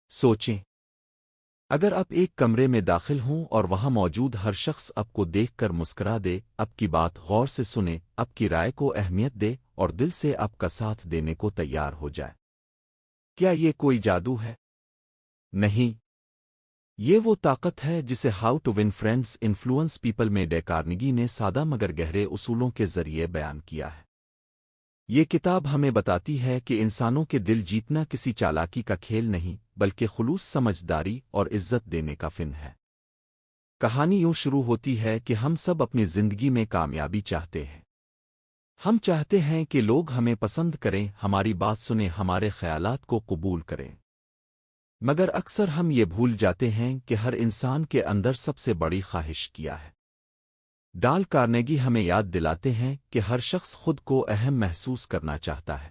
سوچیں، اگر آپ ایک کمرے میں داخل ہوں اور وہاں موجود ہر شخص آپ کو دیکھ کر مسکرا دے، آپ کی بات غور سے سنے، آپ کی رائے کو اہمیت دے اور دل سے آپ کا ساتھ دینے کو تیار ہو جائے، کیا یہ کوئی جادو ہے؟ نہیں، یہ وہ طاقت ہے جسے how to win friends influence people میں ڈے کارنیگی نے سادہ مگر گہرے اصولوں کے ذریعے بیان کیا ہے۔ یہ کتاب ہمیں بتاتی ہے کہ انسانوں کے دل جیتنا کسی چالاکی کا کھیل نہیں، بلکہ خلوص، سمجھداری اور عزت دینے کا فن ہے۔ کہانی یوں شروع ہوتی ہے کہ ہم سب اپنی زندگی میں کامیابی چاہتے ہیں۔ ہم چاہتے ہیں کہ لوگ ہمیں پسند کریں، ہماری بات سنیں، ہمارے خیالات کو قبول کریں۔ مگر اکثر ہم یہ بھول جاتے ہیں کہ ہر انسان کے اندر سب سے بڑی خواہش کیا ہے۔ ڈال کارنیگی ہمیں یاد دلاتے ہیں کہ ہر شخص خود کو اہم محسوس کرنا چاہتا ہے۔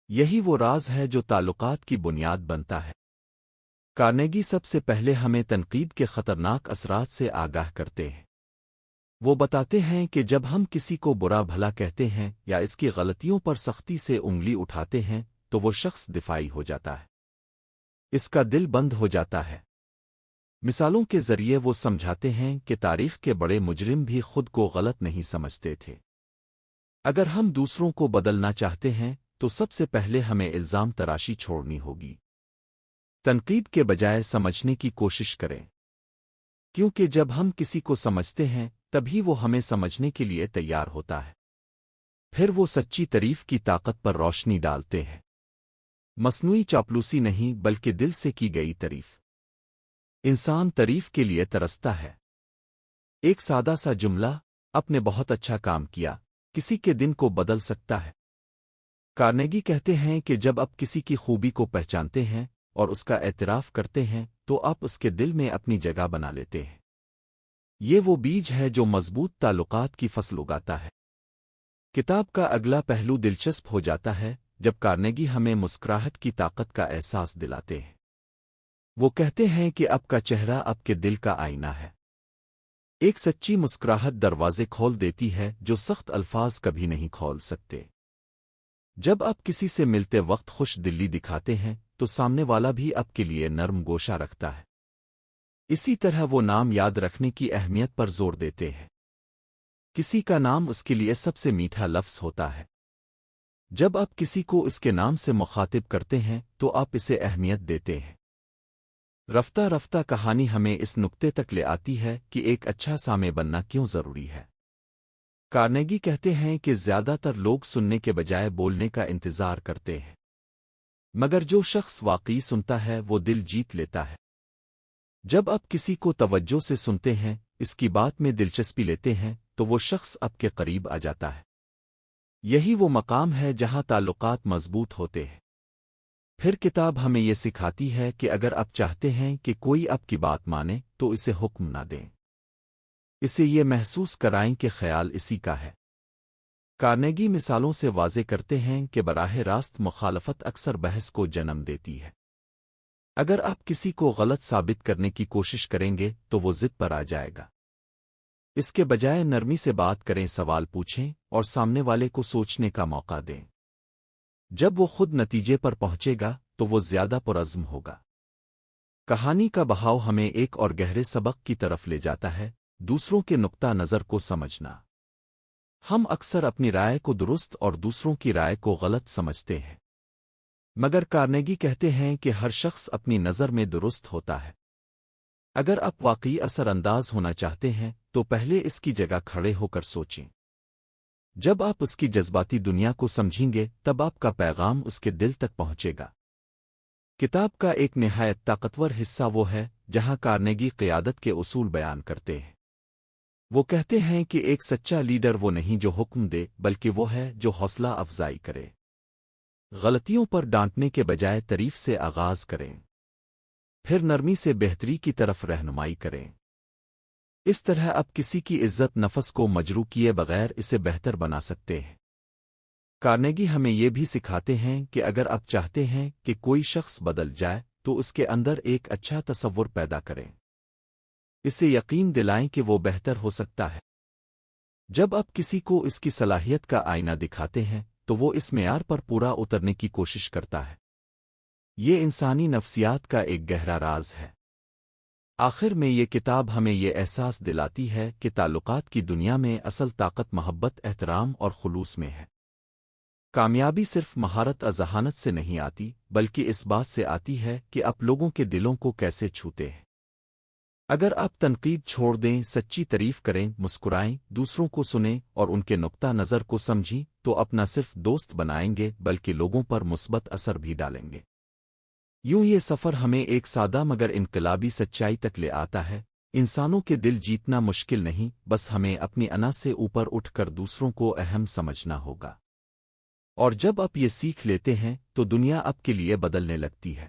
یہی وہ راز ہے جو تعلقات کی بنیاد بنتا ہے۔ کارنیگی سب سے پہلے ہمیں تنقید کے خطرناک اثرات سے آگاہ کرتے ہیں۔ وہ بتاتے ہیں کہ جب ہم کسی کو برا بھلا کہتے ہیں یا اس کی غلطیوں پر سختی سے انگلی اٹھاتے ہیں تو وہ شخص دفاعی ہو جاتا ہے، اس کا دل بند ہو جاتا ہے۔ مثالوں کے ذریعے وہ سمجھاتے ہیں کہ تاریخ کے بڑے مجرم بھی خود کو غلط نہیں سمجھتے تھے۔ اگر ہم دوسروں کو بدلنا چاہتے ہیں تو سب سے پہلے ہمیں الزام تراشی چھوڑنی ہوگی۔ تنقید کے بجائے سمجھنے کی کوشش کریں، کیونکہ جب ہم کسی کو سمجھتے ہیں تبھی وہ ہمیں سمجھنے کے لیے تیار ہوتا ہے۔ پھر وہ سچی تعریف کی طاقت پر روشنی ڈالتے ہیں۔ مصنوعی چاپلوسی نہیں بلکہ دل سے کی گئی تعریف۔ انسان تعریف کے لیے ترستا ہے۔ ایک سادہ سا جملہ، "آپ نے بہت اچھا کام کیا", کسی کے دن کو بدل سکتا ہے۔ کارنیگی کہتے ہیں کہ جب آپ کسی کی خوبی کو پہچانتے ہیں اور اس کا اعتراف کرتے ہیں تو آپ اس کے دل میں اپنی جگہ بنا لیتے ہیں۔ یہ وہ بیج ہے جو مضبوط تعلقات کی فصل اگاتا ہے۔ کتاب کا اگلا پہلو دلچسپ ہو جاتا ہے جب کارنیگی ہمیں مسکراہٹ کی طاقت کا احساس دلاتے ہیں۔ وہ کہتے ہیں کہ آپ کا چہرہ آپ کے دل کا آئینہ ہے۔ ایک سچی مسکراہٹ دروازے کھول دیتی ہے جو سخت الفاظ کبھی نہیں کھول سکتے۔ جب آپ کسی سے ملتے وقت خوش دلی دکھاتے ہیں تو سامنے والا بھی آپ کے لیے نرم گوشہ رکھتا ہے۔ اسی طرح وہ نام یاد رکھنے کی اہمیت پر زور دیتے ہیں۔ کسی کا نام اس کے لیے سب سے میٹھا لفظ ہوتا ہے۔ جب آپ کسی کو اس کے نام سے مخاطب کرتے ہیں تو آپ اسے اہمیت دیتے ہیں۔ رفتہ رفتہ کہانی ہمیں اس نقطے تک لے آتی ہے کہ ایک اچھا سامع بننا کیوں ضروری ہے۔ کارنیگی کہتے ہیں کہ زیادہ تر لوگ سننے کے بجائے بولنے کا انتظار کرتے ہیں، مگر جو شخص واقعی سنتا ہے وہ دل جیت لیتا ہے۔ جب آپ کسی کو توجہ سے سنتے ہیں، اس کی بات میں دلچسپی لیتے ہیں تو وہ شخص آپ کے قریب آ جاتا ہے۔ یہی وہ مقام ہے جہاں تعلقات مضبوط ہوتے ہیں۔ پھر کتاب ہمیں یہ سکھاتی ہے کہ اگر آپ چاہتے ہیں کہ کوئی آپ کی بات مانے تو اسے حکم نہ دیں، اسے یہ محسوس کرائیں کہ خیال اسی کا ہے۔ کارنیگی مثالوں سے واضح کرتے ہیں کہ براہ راست مخالفت اکثر بحث کو جنم دیتی ہے۔ اگر آپ کسی کو غلط ثابت کرنے کی کوشش کریں گے تو وہ ضد پر آ جائے گا۔ اس کے بجائے نرمی سے بات کریں، سوال پوچھیں اور سامنے والے کو سوچنے کا موقع دیں۔ جب وہ خود نتیجے پر پہنچے گا تو وہ زیادہ پرعزم ہوگا۔ کہانی کا بہاؤ ہمیں ایک اور گہرے سبق کی طرف لے جاتا ہے، دوسروں کے نقطہ نظر کو سمجھنا۔ ہم اکثر اپنی رائے کو درست اور دوسروں کی رائے کو غلط سمجھتے ہیں، مگر کارنیگی کہتے ہیں کہ ہر شخص اپنی نظر میں درست ہوتا ہے۔ اگر آپ واقعی اثر انداز ہونا چاہتے ہیں تو پہلے اس کی جگہ کھڑے ہو کر سوچیں۔ جب آپ اس کی جذباتی دنیا کو سمجھیں گے تب آپ کا پیغام اس کے دل تک پہنچے گا۔ کتاب کا ایک نہایت طاقتور حصہ وہ ہے جہاں کارنیگی قیادت کے اصول بیان کرتے ہیں۔ وہ کہتے ہیں کہ ایک سچا لیڈر وہ نہیں جو حکم دے، بلکہ وہ ہے جو حوصلہ افزائی کرے۔ غلطیوں پر ڈانٹنے کے بجائے تعریف سے آغاز کریں، پھر نرمی سے بہتری کی طرف رہنمائی کریں۔ اس طرح آپ کسی کی عزت نفس کو مجروح کیے بغیر اسے بہتر بنا سکتے ہیں۔ کارنیگی ہمیں یہ بھی سکھاتے ہیں کہ اگر آپ چاہتے ہیں کہ کوئی شخص بدل جائے تو اس کے اندر ایک اچھا تصور پیدا کریں، اسے یقین دلائیں کہ وہ بہتر ہو سکتا ہے۔ جب آپ کسی کو اس کی صلاحیت کا آئینہ دکھاتے ہیں تو وہ اس معیار پر پورا اترنے کی کوشش کرتا ہے۔ یہ انسانی نفسیات کا ایک گہرا راز ہے۔ آخر میں یہ کتاب ہمیں یہ احساس دلاتی ہے کہ تعلقات کی دنیا میں اصل طاقت محبت، احترام اور خلوص میں ہے۔ کامیابی صرف مہارت اور ذہانت سے نہیں آتی، بلکہ اس بات سے آتی ہے کہ آپ لوگوں کے دلوں کو کیسے چھوتے ہیں۔ اگر آپ تنقید چھوڑ دیں، سچی تعریف کریں، مسکرائیں، دوسروں کو سنیں اور ان کے نقطہ نظر کو سمجھیں، تو اپنا صرف دوست بنائیں گے بلکہ لوگوں پر مثبت اثر بھی ڈالیں گے۔ یوں یہ سفر ہمیں ایک سادہ مگر انقلابی سچائی تک لے آتا ہے۔ انسانوں کے دل جیتنا مشکل نہیں، بس ہمیں اپنی انا سے اوپر اٹھ کر دوسروں کو اہم سمجھنا ہوگا۔ اور جب آپ یہ سیکھ لیتے ہیں تو دنیا آپ کے لیے بدلنے لگتی ہے۔